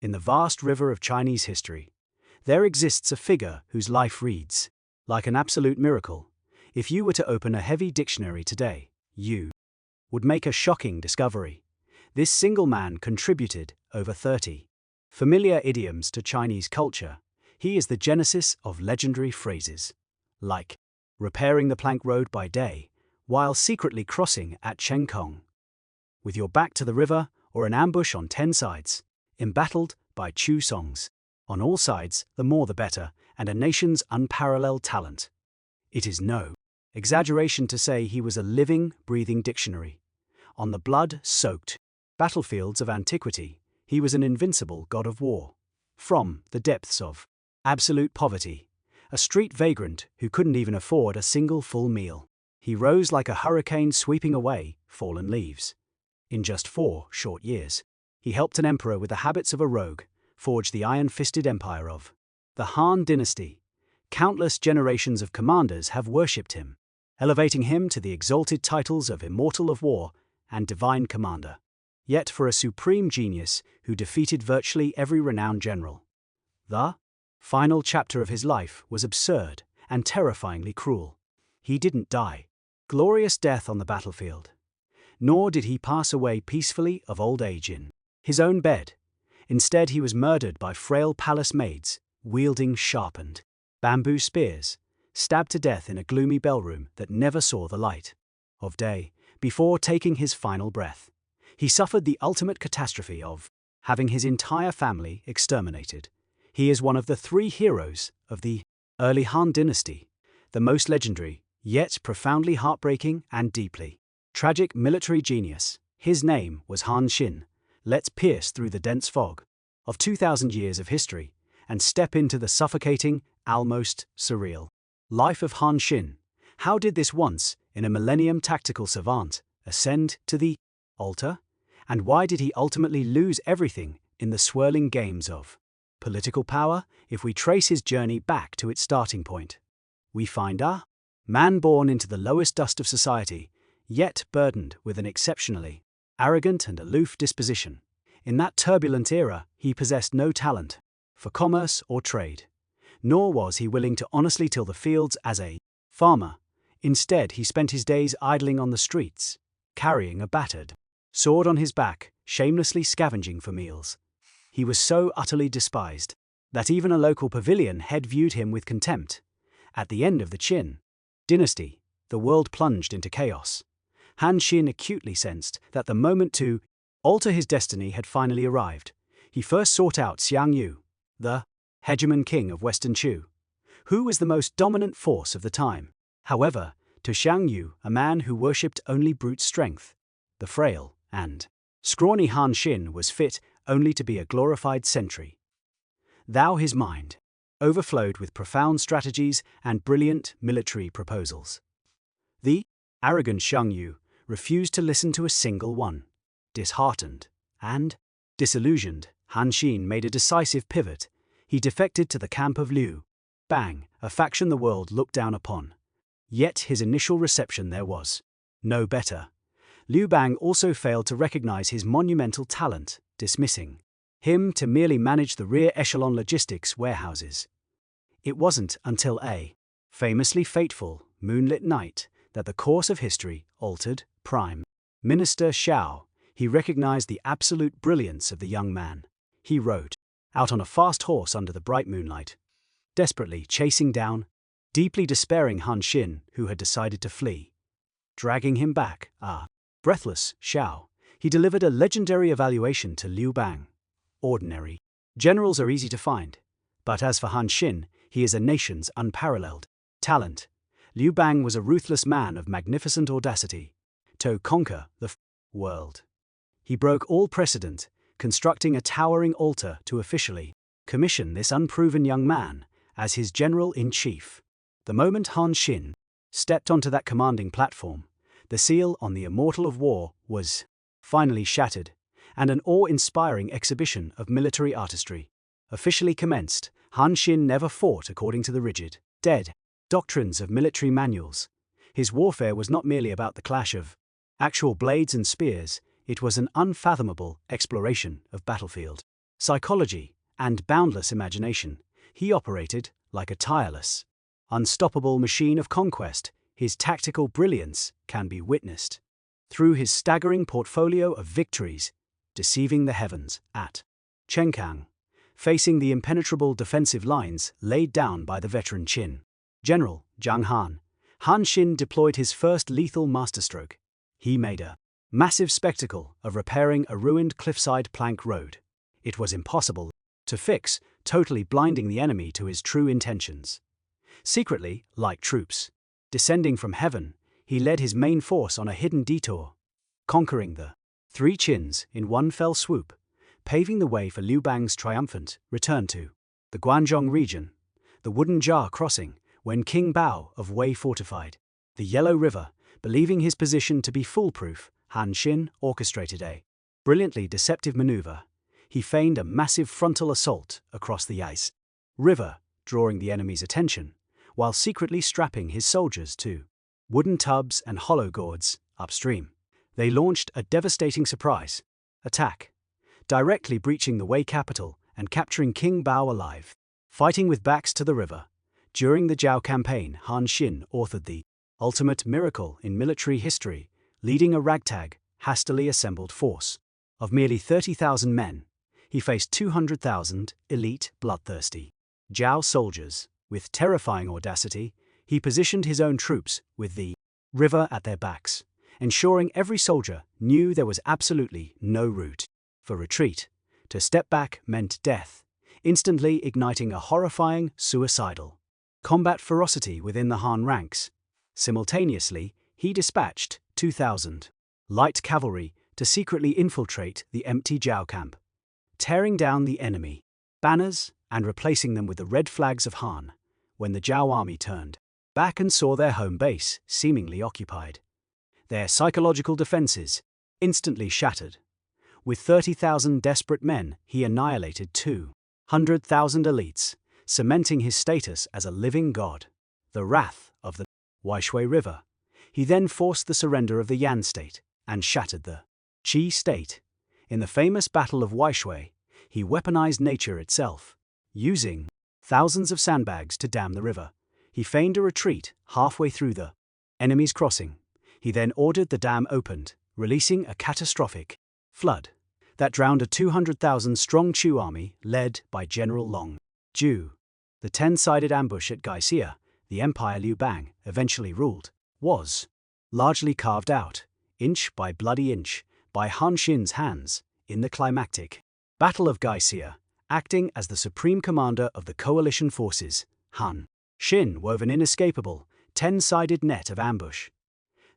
In the vast river of Chinese history, there exists a figure whose life reads like an absolute miracle. If you were to open a heavy dictionary today, you would make a shocking discovery. This single man contributed over 30 familiar idioms to Chinese culture. He is the genesis of legendary phrases like repairing the plank road by day while secretly crossing at Chenkong, with your back to the river, or an ambush on 10 sides, embattled by Chu songs. On all sides, the more the better, and a nation's unparalleled talent. It is no exaggeration to say he was a living, breathing dictionary. On the blood-soaked battlefields of antiquity, he was an invincible god of war. From the depths of absolute poverty, a street vagrant who couldn't even afford a single full meal, he rose like a hurricane sweeping away fallen leaves. In just 4 short years, he helped an emperor with the habits of a rogue forge the iron-fisted empire of the Han dynasty. Countless generations of commanders have worshipped him, elevating him to the exalted titles of Immortal of War and Divine Commander. Yet for a supreme genius who defeated virtually every renowned general, the final chapter of his life was absurd and terrifyingly cruel. He didn't die glorious death on the battlefield, nor did he pass away peacefully of old age in his own bed. Instead, he was murdered by frail palace maids, wielding sharpened bamboo spears, stabbed to death in a gloomy bellroom that never saw the light of day. Before taking his final breath, he suffered the ultimate catastrophe of having his entire family exterminated. He is one of the 3 heroes of the early Han dynasty, the most legendary, yet profoundly heartbreaking and deeply tragic military genius. His name was Han Xin. Let's pierce through the dense fog of 2,000 years of history and step into the suffocating, almost surreal life of Han Xin. How did this once in a millennium tactical savant ascend to the altar? And why did he ultimately lose everything in the swirling games of political power? If we trace his journey back to its starting point, we find a man born into the lowest dust of society, yet burdened with an exceptionally arrogant and aloof disposition. In that turbulent era, he possessed no talent for commerce or trade, nor was he willing to honestly till the fields as a farmer. Instead, he spent his days idling on the streets, carrying a battered sword on his back, shamelessly scavenging for meals. He was so utterly despised that even a local pavilion head viewed him with contempt. At the end of the Qin dynasty, the world plunged into chaos. Han Xin acutely sensed that the moment to alter his destiny had finally arrived. He first sought out Xiang Yu, the hegemon king of Western Chu, who was the most dominant force of the time. However, to Xiang Yu, a man who worshipped only brute strength, the frail and scrawny Han Xin was fit only to be a glorified sentry. Thou his mind overflowed with profound strategies and brilliant military proposals. The arrogant Xiang Yu refused to listen to a single one. Disheartened and disillusioned, Han Xin made a decisive pivot. He defected to the camp of Liu Bang, a faction the world looked down upon. Yet his initial reception there was no better. Liu Bang also failed to recognize his monumental talent, dismissing him to merely manage the rear echelon logistics warehouses. It wasn't until a famously fateful, moonlit night that the course of history altered. Prime Minister Xiao, he recognized the absolute brilliance of the young man. He rode out on a fast horse under the bright moonlight, desperately chasing down deeply despairing Han Xin, who had decided to flee. Dragging him back, breathless Xiao, he delivered a legendary evaluation to Liu Bang. Ordinary generals are easy to find, but as for Han Xin, he is a nation's unparalleled talent. Liu Bang was a ruthless man of magnificent audacity to conquer the world. He broke all precedent, constructing a towering altar to officially commission this unproven young man as his general-in-chief. The moment Han Xin stepped onto that commanding platform, the seal on the Immortal of War was finally shattered, and an awe-inspiring exhibition of military artistry officially commenced. Han Xin never fought according to the rigid, dead doctrines of military manuals. His warfare was not merely about the clash of actual blades and spears, it was an unfathomable exploration of battlefield psychology, and boundless imagination, he operated like a tireless, unstoppable machine of conquest. His tactical brilliance can be witnessed through his staggering portfolio of victories, deceiving the heavens at Chenkang, facing the impenetrable defensive lines laid down by the veteran Qin General Zhang Han. Han Xin deployed his first lethal masterstroke. He made a massive spectacle of repairing a ruined cliffside plank road. It was impossible to fix, totally blinding the enemy to his true intentions. Secretly, like troops descending from heaven, he led his main force on a hidden detour, conquering the three Qins in one fell swoop, paving the way for Liu Bang's triumphant return to the Guanzhong region. The wooden jar crossing, when King Bao of Wei fortified the Yellow River, believing his position to be foolproof, Han Xin orchestrated a brilliantly deceptive maneuver. He feigned a massive frontal assault across the Yais River, drawing the enemy's attention, while secretly strapping his soldiers to wooden tubs and hollow gourds upstream. They launched a devastating surprise attack, directly breaching the Wei capital and capturing King Bao alive. Fighting with backs to the river, during the Zhao campaign, Han Xin authored the ultimate miracle in military history, leading a ragtag, hastily assembled force of merely 30,000 men. He faced 200,000 elite, bloodthirsty Zhao soldiers. With terrifying audacity, he positioned his own troops with the river at their backs, ensuring every soldier knew there was absolutely no route for retreat. To step back meant death, instantly igniting a horrifying, suicidal combat ferocity within the Han ranks. Simultaneously, he dispatched 2,000 light cavalry to secretly infiltrate the empty Zhao camp, tearing down the enemy banners and replacing them with the red flags of Han. When the Zhao army turned back and saw their home base seemingly occupied, their psychological defenses instantly shattered. With 30,000 desperate men, he annihilated 200,000 elites, cementing his status as a living god. The wrath of the Waishui River. He then forced the surrender of the Yan state and shattered the Qi state. In the famous Battle of Waishui, he weaponized nature itself, using thousands of sandbags to dam the river. He feigned a retreat halfway through the enemy's crossing. He then ordered the dam opened, releasing a catastrophic flood that drowned a 200,000-strong Chu army led by General Long Ju. The 10-sided ambush at Gaixia, the empire Liu Bang eventually ruled, was largely carved out, inch by bloody inch, by Han Xin's hands. In the climactic Battle of Gaixia, acting as the supreme commander of the coalition forces, Han Xin wove an inescapable, 10-sided net of ambush.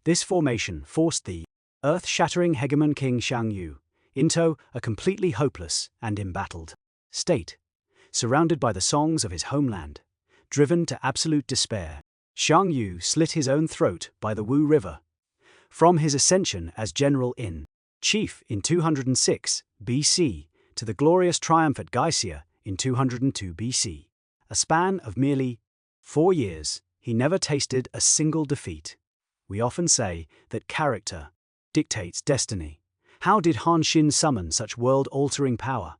This formation forced the earth-shattering hegemon King Xiangyu into a completely hopeless and embattled state. Surrounded by the songs of his homeland, driven to absolute despair, Xiangyu slit his own throat by the Wu River. From his ascension as general-in-chief in 206 BC to the glorious triumph at Gaixia in 202 BC, a span of merely 4 years, he never tasted a single defeat. We often say that character dictates destiny. How did Han Xin summon such world-altering power?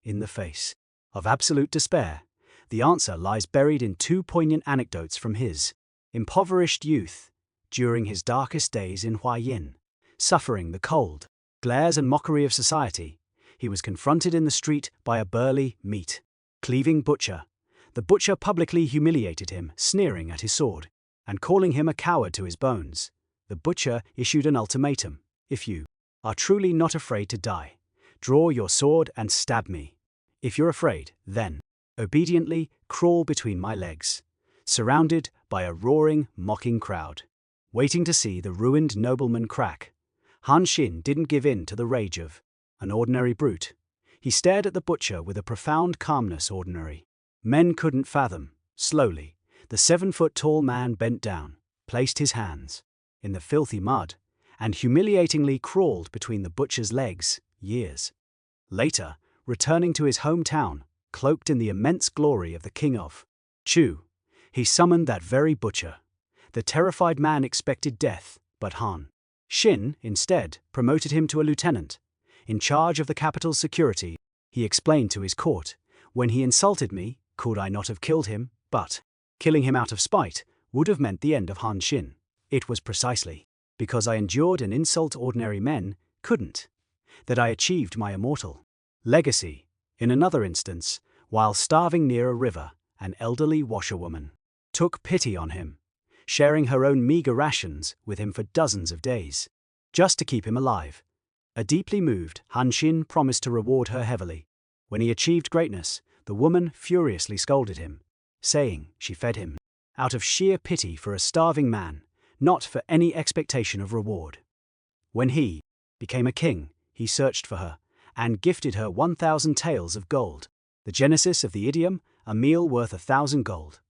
In the face of absolute despair, the answer lies buried in 2 poignant anecdotes from his impoverished youth. During his darkest days in Huayin, suffering the cold glares and mockery of society, he was confronted in the street by a burly, meat-cleaving butcher. The butcher publicly humiliated him, sneering at his sword and calling him a coward to his bones. The butcher issued an ultimatum: if you are truly not afraid to die, draw your sword and stab me. If you're afraid, then obediently crawl between my legs. Surrounded by a roaring, mocking crowd, waiting to see the ruined nobleman crack, Han Xin didn't give in to the rage of an ordinary brute. He stared at the butcher with a profound calmness ordinary men couldn't fathom. Slowly, the 7-foot-tall man bent down, placed his hands in the filthy mud, and humiliatingly crawled between the butcher's legs. Years later, returning to his hometown, cloaked in the immense glory of the king of Chu, he summoned that very butcher. The terrified man expected death, but Han Xin, instead, promoted him to a lieutenant. In charge of the capital's security, He explained to his court, when he insulted me, could I not have killed him, but killing him out of spite would have meant the end of Han Xin. It was precisely because I endured an insult ordinary men couldn't that I achieved my immortal legacy. In another instance, while starving near a river, an elderly washerwoman took pity on him, sharing her own meager rations with him for dozens of days, just to keep him alive. A deeply moved Han Xin promised to reward her heavily. When he achieved greatness, the woman furiously scolded him, saying she fed him out of sheer pity for a starving man, not for any expectation of reward. When he became a king, he searched for her and gifted her 1,000 taels of gold. The genesis of the idiom, a meal worth 1,000 gold.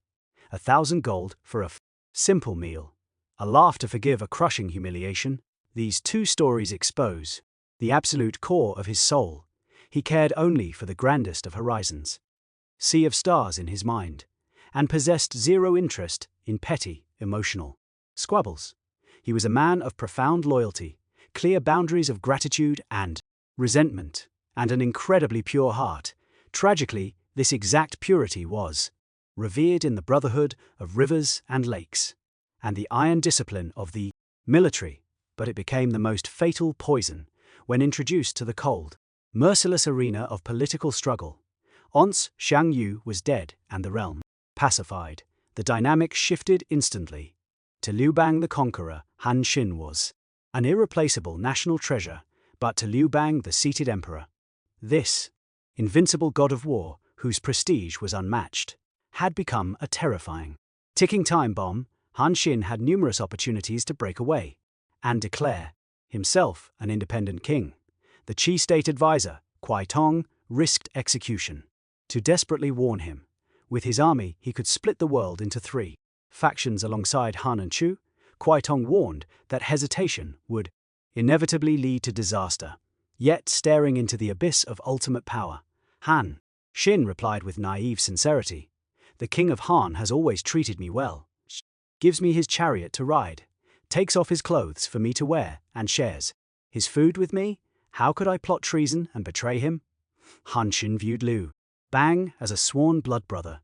1,000 gold for a simple meal. A laugh to forgive a crushing humiliation. These two stories expose the absolute core of his soul. He cared only for the grandest of horizons, sea of stars in his mind, and possessed zero interest in petty, emotional squabbles. He was a man of profound loyalty, clear boundaries of gratitude and resentment, and an incredibly pure heart. Tragically, this exact purity was revered in the brotherhood of rivers and lakes, and the iron discipline of the military, but it became the most fatal poison when introduced to the cold, merciless arena of political struggle. Once Xiang Yu was dead and the realm pacified, the dynamic shifted instantly. To Liu Bang the conqueror, Han Xin was an irreplaceable national treasure, but to Liu Bang the seated emperor, this invincible god of war, whose prestige was unmatched, had become a terrifying ticking time bomb. Han Xin had numerous opportunities to break away and declare himself an independent king. The Qi state advisor, Kuai Tong, risked execution to desperately warn him. With his army, he could split the world into three factions alongside Han and Chu. Kuai Tong warned that hesitation would inevitably lead to disaster. Yet, staring into the abyss of ultimate power, Han Xin replied with naive sincerity, "The king of Han has always treated me well, gives me his chariot to ride, takes off his clothes for me to wear, and shares his food with me. How could I plot treason and betray him?" Han Xin viewed Liu Bang as a sworn blood brother,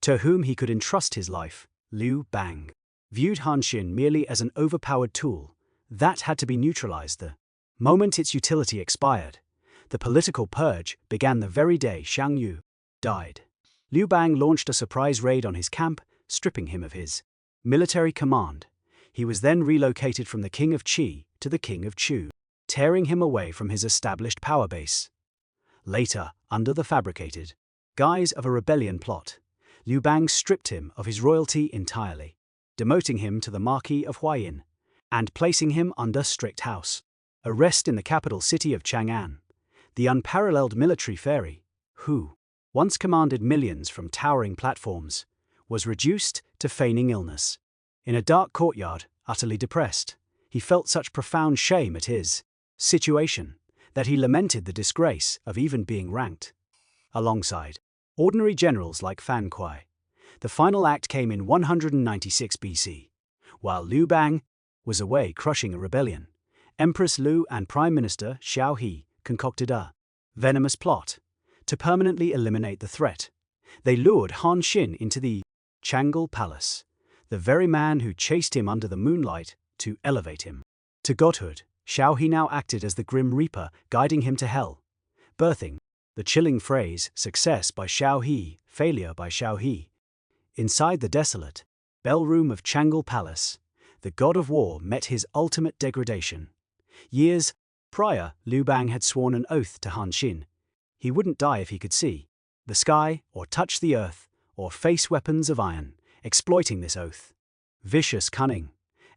to whom he could entrust his life. Liu Bang viewed Han Xin merely as an overpowered tool that had to be neutralized the moment its utility expired. The political purge began the very day Xiang Yu died. Liu Bang launched a surprise raid on his camp, stripping him of his military command. He was then relocated from the king of Qi to the king of Chu, tearing him away from his established power base. Later, under the fabricated guise of a rebellion plot, Liu Bang stripped him of his royalty entirely, demoting him to the Marquis of Huayin and placing him under strict house arrest in the capital city of Chang'an. The unparalleled military fairy, who once commanded millions from towering platforms, was reduced to feigning illness. In a dark courtyard, utterly depressed, he felt such profound shame at his situation that he lamented the disgrace of even being ranked alongside ordinary generals like Fan Kuai. The final act came in 196 BC. While Liu Bang was away crushing a rebellion, Empress Liu and Prime Minister Xiao He concocted a venomous plot to permanently eliminate the threat. They lured Han Xin into the Changle Palace, the very man who chased him under the moonlight, to elevate him to godhood. Xiao He now acted as the Grim Reaper, guiding him to hell, birthing the chilling phrase, "Success by Xiao He, failure by Xiao He." Inside the desolate bellroom of Changle Palace, the god of war met his ultimate degradation. Years prior, Liu Bang had sworn an oath to Han Xin. He wouldn't die if he could see the sky, or touch the earth, or face weapons of iron. Exploiting this oath, vicious cunning,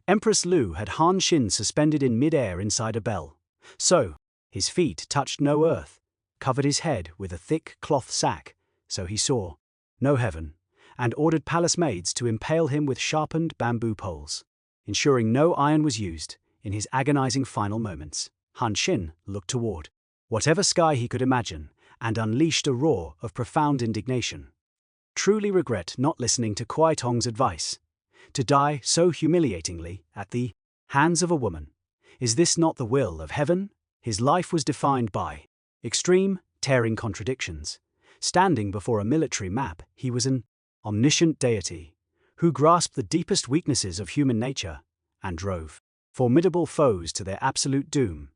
Empress Liu had Han Xin suspended in mid-air inside a bell. So, his feet touched no earth, covered his head with a thick cloth sack, so he saw no heaven, and ordered palace maids to impale him with sharpened bamboo poles, ensuring no iron was used. In his agonizing final moments, Han Xin looked toward whatever sky he could imagine and unleashed a roar of profound indignation. Truly regret not listening to Kuai Tong's advice. To die so humiliatingly at the hands of a woman. Is this not the will of heaven? His life was defined by extreme tearing contradictions. Standing before a military map, he was an omniscient deity who grasped the deepest weaknesses of human nature and drove formidable foes to their absolute doom.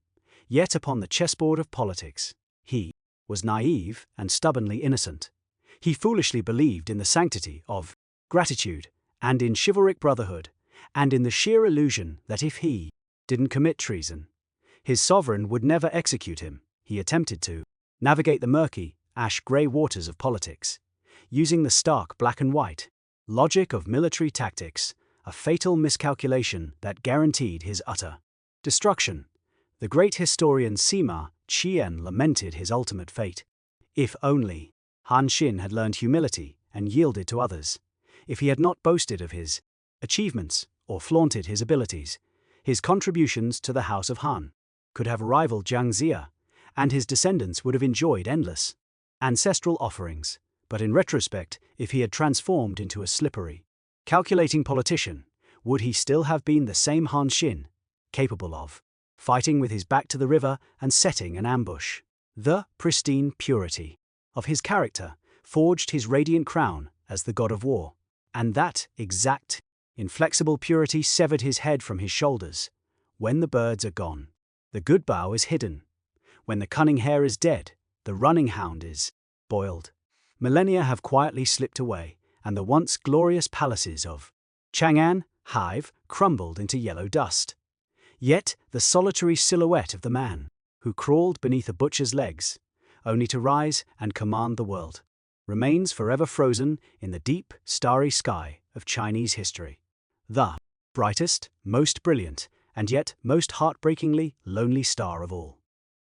Yet upon the chessboard of politics, he was naive and stubbornly innocent. He foolishly believed in the sanctity of gratitude and in chivalric brotherhood, and in the sheer illusion that if he didn't commit treason, his sovereign would never execute him. He attempted to navigate the murky, ash-grey waters of politics, using the stark black and white logic of military tactics, a fatal miscalculation that guaranteed his utter destruction. The great historian Sima Qian lamented his ultimate fate. If only Han Xin had learned humility and yielded to others. If he had not boasted of his achievements or flaunted his abilities, his contributions to the House of Han could have rivaled Jiang Zia, and his descendants would have enjoyed endless ancestral offerings. But in retrospect, if he had transformed into a slippery, calculating politician, would he still have been the same Han Xin, capable of fighting with his back to the river and setting an ambush? The pristine purity of his character forged his radiant crown as the god of war, and that exact, inflexible purity severed his head from his shoulders. When the birds are gone, the good bough is hidden. When the cunning hare is dead, the running hound is boiled. Millennia have quietly slipped away, and the once glorious palaces of Chang'an, Hive, crumbled into yellow dust. Yet the solitary silhouette of the man who crawled beneath a butcher's legs, only to rise and command the world, remains forever frozen in the deep, starry sky of Chinese history. The brightest, most brilliant, and yet most heartbreakingly lonely star of all.